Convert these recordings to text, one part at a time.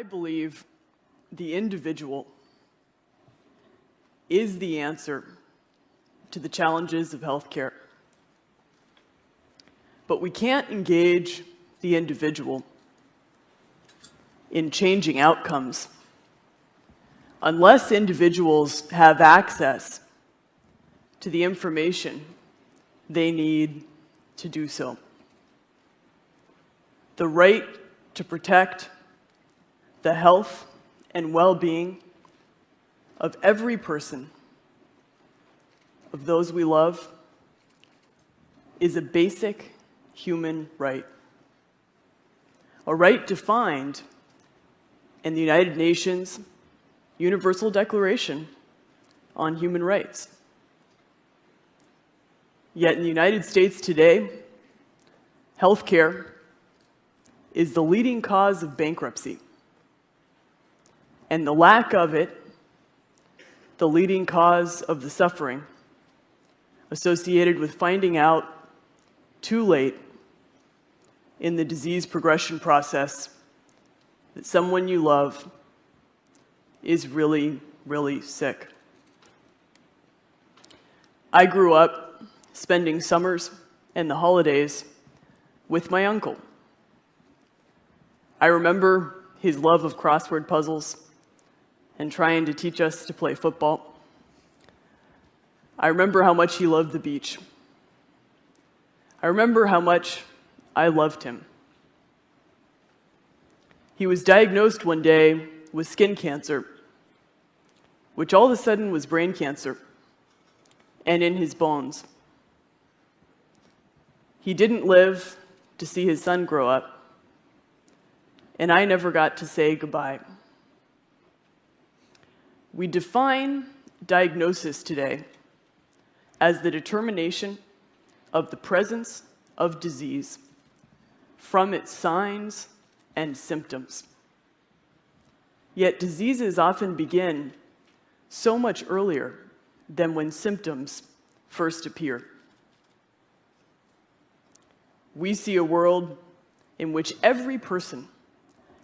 I believe the individual is the answer to the challenges of healthcare. But we can't engage the individual in changing outcomes unless individuals have access to the information they need to do so. The right to protect the health and well-being of every person, of those we love, is a basic human right. A right defined in the United Nations Universal Declaration on Human Rights. Yet in the United States today, healthcare is the leading cause of bankruptcy, and the lack of it, the leading cause of the suffering associated with finding out too late in the disease progression process that someone you love is really, really sick. I grew up spending summers and the holidays with my uncle. I remember his love of crossword puzzles and trying to teach us to play football. I remember how much he loved the beach. I remember how much I loved him. He was diagnosed one day with skin cancer, which all of a sudden was brain cancer, and in his bones. He didn't live to see his son grow up, and I never got to say goodbye. We define diagnosis today as the determination of the presence of disease from its signs and symptoms. Yet diseases often begin so much earlier than when symptoms first appear. We see a world in which every person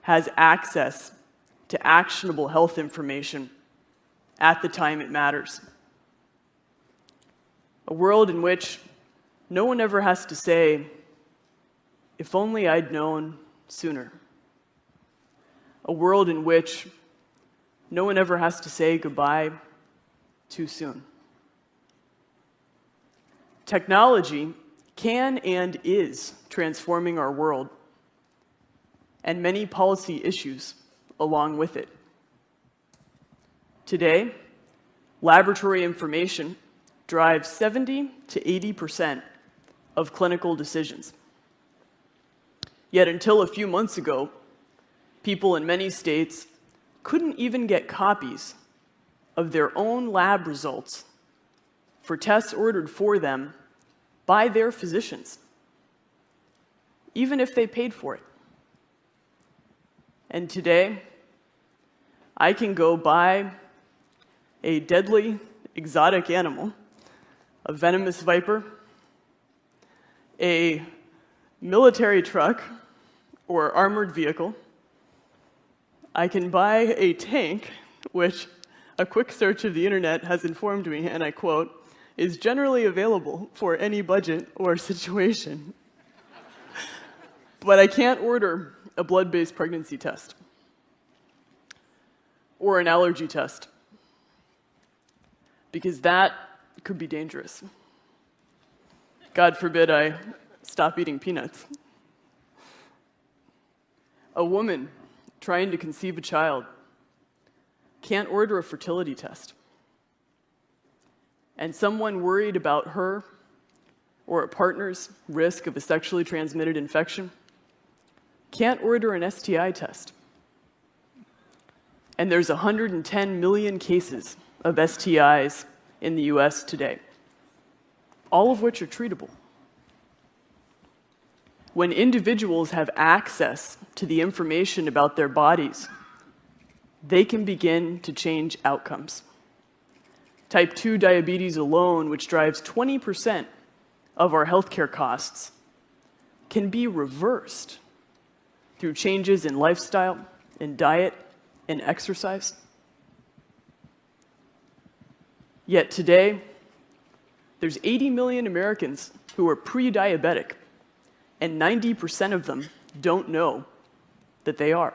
has access to actionable health information at the time it matters. A world in which no one ever has to say, "If only I'd known sooner." A world in which no one ever has to say goodbye too soon. Technology can and is transforming our world, and many policy issues along with it. Today, laboratory information drives 70 to 80% of clinical decisions. Yet until a few months ago, people in many states couldn't even get copies of their own lab results for tests ordered for them by their physicians, even if they paid for it. And today, I can go buy a deadly exotic animal, a venomous viper, a military truck or armored vehicle. I can buy a tank, which a quick search of the internet has informed me, and I quote, is generally available for any budget or situation. But I can't order a blood-based pregnancy test or an allergy test, because that could be dangerous. God forbid I stop eating peanuts. A woman trying to conceive a child can't order a fertility test. And someone worried about her or a partner's risk of a sexually transmitted infection can't order an STI test. And there's 110 million cases of STIs in the US today, all of which are treatable. When individuals have access to the information about their bodies, they can begin to change outcomes. Type 2 diabetes alone, which drives 20% of our healthcare costs, can be reversed through changes in lifestyle and diet and exercise. Yet today, there's 80 million Americans who are pre-diabetic, and 90% of them don't know that they are.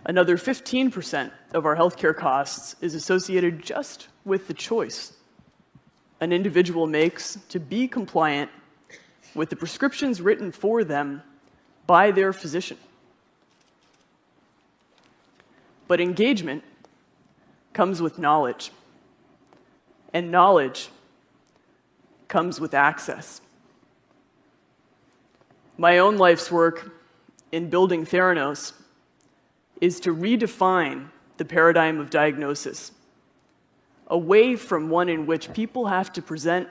Another 15% of our healthcare costs is associated just with the choice an individual makes to be compliant with the prescriptions written for them by their physician. But engagement comes with knowledge, and knowledge comes with access. My own life's work in building Theranos is to redefine the paradigm of diagnosis, away from one in which people have to present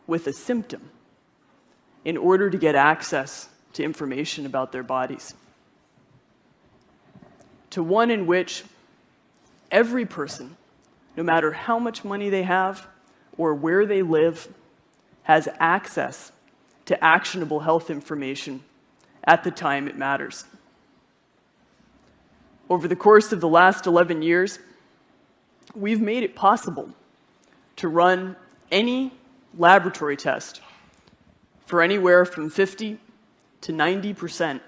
with a symptom in order to get access to information about their bodies, to one in which every person, no matter how much money they have or where they live, has access to actionable health information at the time it matters. Over the course of the last 11 years, we've made it possible to run any laboratory test for anywhere from 50 to 90%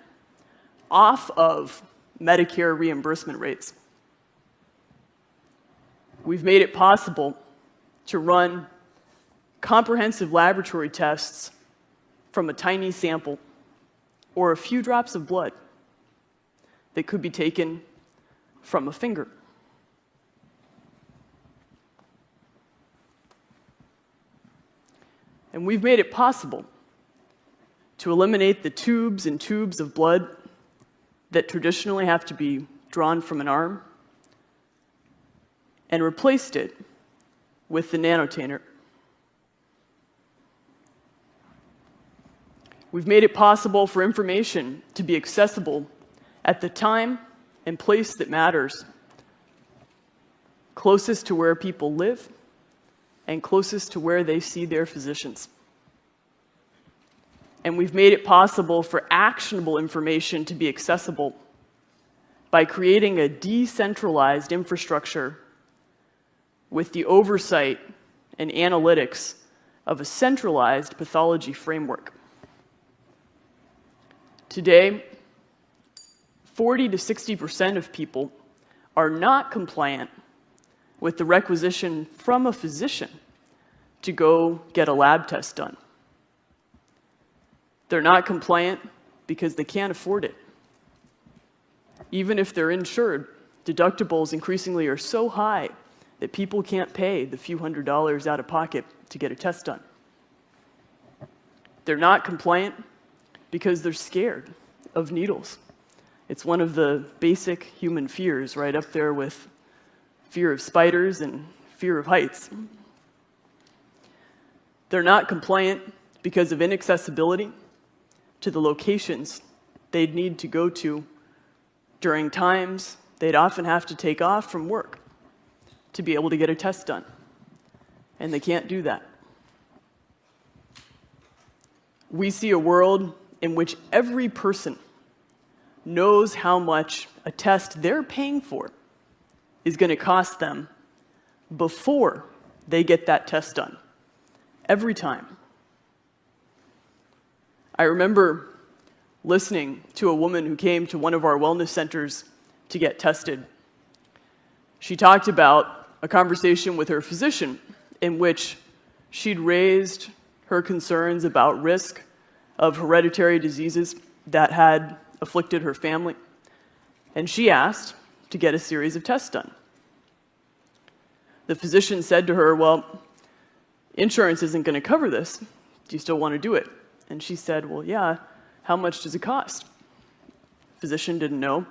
off of Medicare reimbursement rates. We've made it possible to run comprehensive laboratory tests from a tiny sample or a few drops of blood that could be taken from a finger. And we've made it possible to eliminate the tubes and tubes of blood that traditionally have to be drawn from an arm and replaced it with the nanotainer. We've made it possible for information to be accessible at the time and place that matters, closest to where people live and closest to where they see their physicians. And we've made it possible for actionable information to be accessible by creating a decentralized infrastructure with the oversight and analytics of a centralized pathology framework. Today, 40 to 60% of people are not compliant with the requisition from a physician to go get a lab test done. They're not compliant because they can't afford it. Even if they're insured, deductibles increasingly are so high that people can't pay the few $100s out of pocket to get a test done. They're not compliant because they're scared of needles. It's one of the basic human fears, right up there with fear of spiders and fear of heights. They're not compliant because of inaccessibility to the locations they'd need to go to during times they'd often have to take off from work to be able to get a test done. And they can't do that. We see a world in which every person knows how much a test they're paying for is going to cost them before they get that test done. Every time. I remember listening to a woman who came to one of our wellness centers to get tested. She talked about a conversation with her physician in which she'd raised her concerns about risk of hereditary diseases that had afflicted her family, and she asked to get a series of tests done. The physician said to her, "Well, insurance isn't going to cover this. Do you still want to do it?" And she said, "Well, yeah, how much does it cost?" The physician didn't know.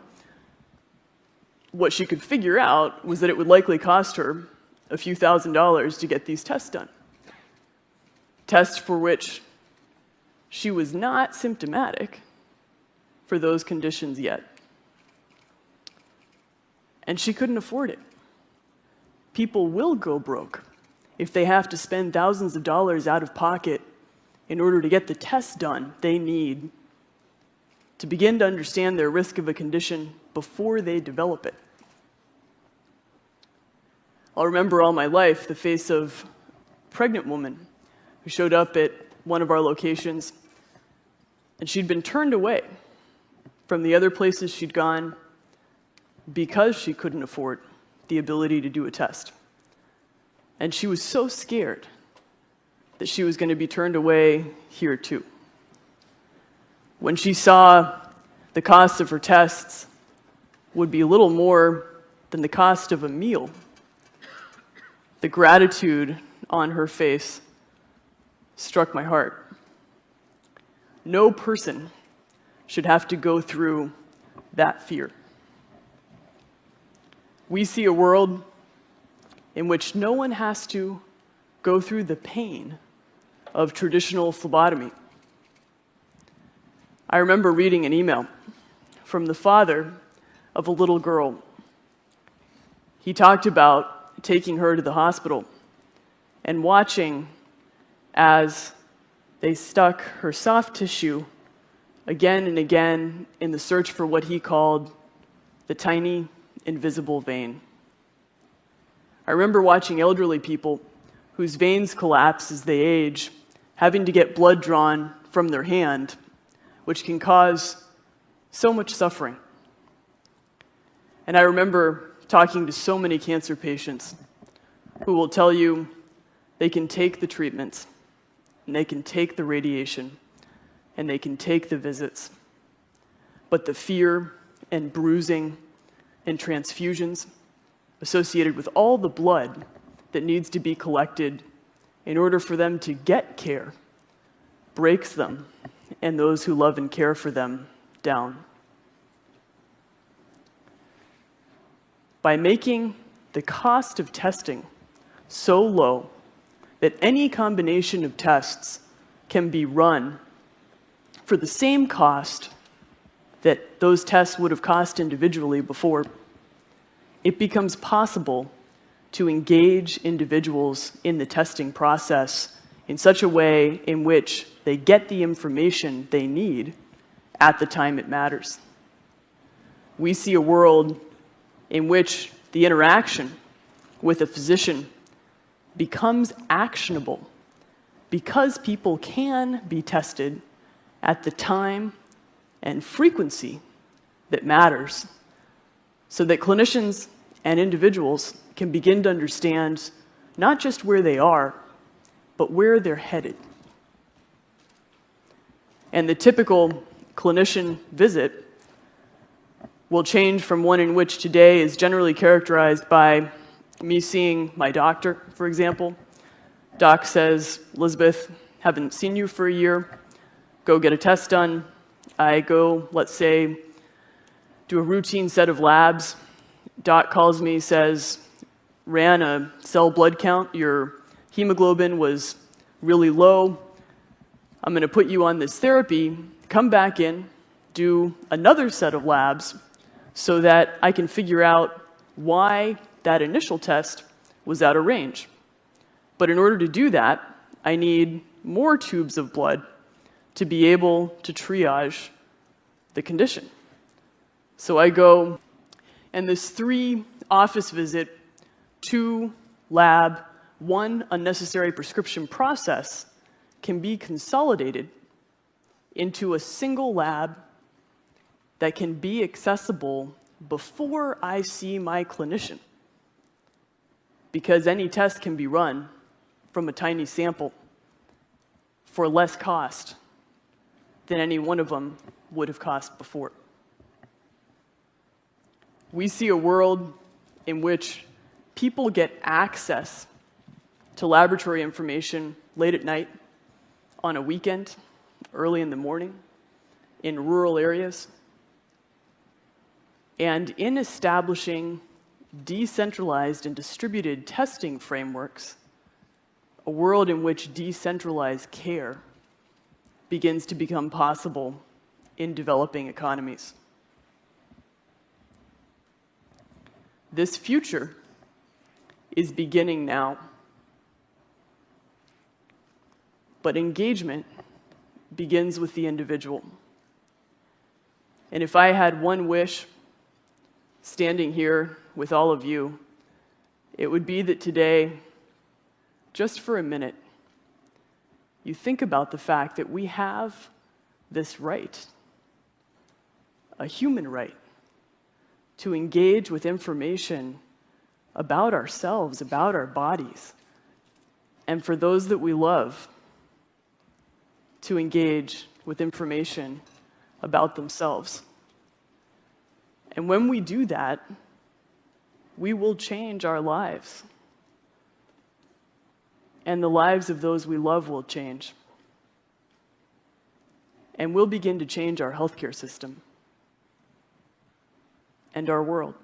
What she could figure out was that it would likely cost her a few $1,000s to get these tests done. Tests for which she was not symptomatic for those conditions yet. And she couldn't afford it. People will go broke if they have to spend thousands of dollars out of pocket in order to get the tests done they need to begin to understand their risk of a condition before they develop it. I'll remember all my life the face of a pregnant woman who showed up at one of our locations, and she'd been turned away from the other places she'd gone because she couldn't afford the ability to do a test. And she was so scared that she was going to be turned away here too. When she saw the cost of her tests would be little more than the cost of a meal, the gratitude on her face struck my heart. No person should have to go through that fear. We see a world in which no one has to go through the pain of traditional phlebotomy. I remember reading an email from the father of a little girl. He talked about taking her to the hospital and watching as they stuck her soft tissue again and again in the search for what he called the tiny, invisible vein. I remember watching elderly people whose veins collapse as they age, having to get blood drawn from their hand, which can cause so much suffering. And I remember talking to so many cancer patients who will tell you they can take the treatments, and they can take the radiation, and they can take the visits, but the fear and bruising and transfusions associated with all the blood that needs to be collected in order for them to get care breaks them and those who love and care for them down. By making the cost of testing so low that any combination of tests can be run for the same cost that those tests would have cost individually before, it becomes possible to engage individuals in the testing process in such a way in which they get the information they need at the time it matters. We see a world in which the interaction with a physician becomes actionable because people can be tested at the time and frequency that matters, so that clinicians and individuals can begin to understand not just where they are, but where they're headed. And the typical clinician visit will change from one in which today is generally characterized by me seeing my doctor, for example. Doc says, "Elizabeth, haven't seen you for a year. Go get a test done." I go, let's say, do a routine set of labs. Doc calls me, says, "Ran a cell blood count. Your hemoglobin was really low. I'm going to put you on this therapy. Come back in, do another set of labs so that I can figure out why that initial test was out of range. But in order to do that, I need more tubes of blood to be able to triage the condition." So I go, and this 3 office visit, 2 lab, 1 unnecessary prescription process can be consolidated into a single lab that can be accessible before I see my clinician, because any test can be run from a tiny sample for less cost than any one of them would have cost before. We see a world in which people get access to laboratory information late at night, on a weekend, early in the morning, in rural areas. And in establishing decentralized and distributed testing frameworks, a world in which decentralized care begins to become possible in developing economies. This future is beginning now, but engagement begins with the individual. And if I had one wish, standing here with all of you, it would be that today, just for a minute, you think about the fact that we have this right, a human right, to engage with information about ourselves, about our bodies, and for those that we love, to engage with information about themselves. And when we do that, we will change our lives. And the lives of those we love will change. And we'll begin to change our healthcare system and our world.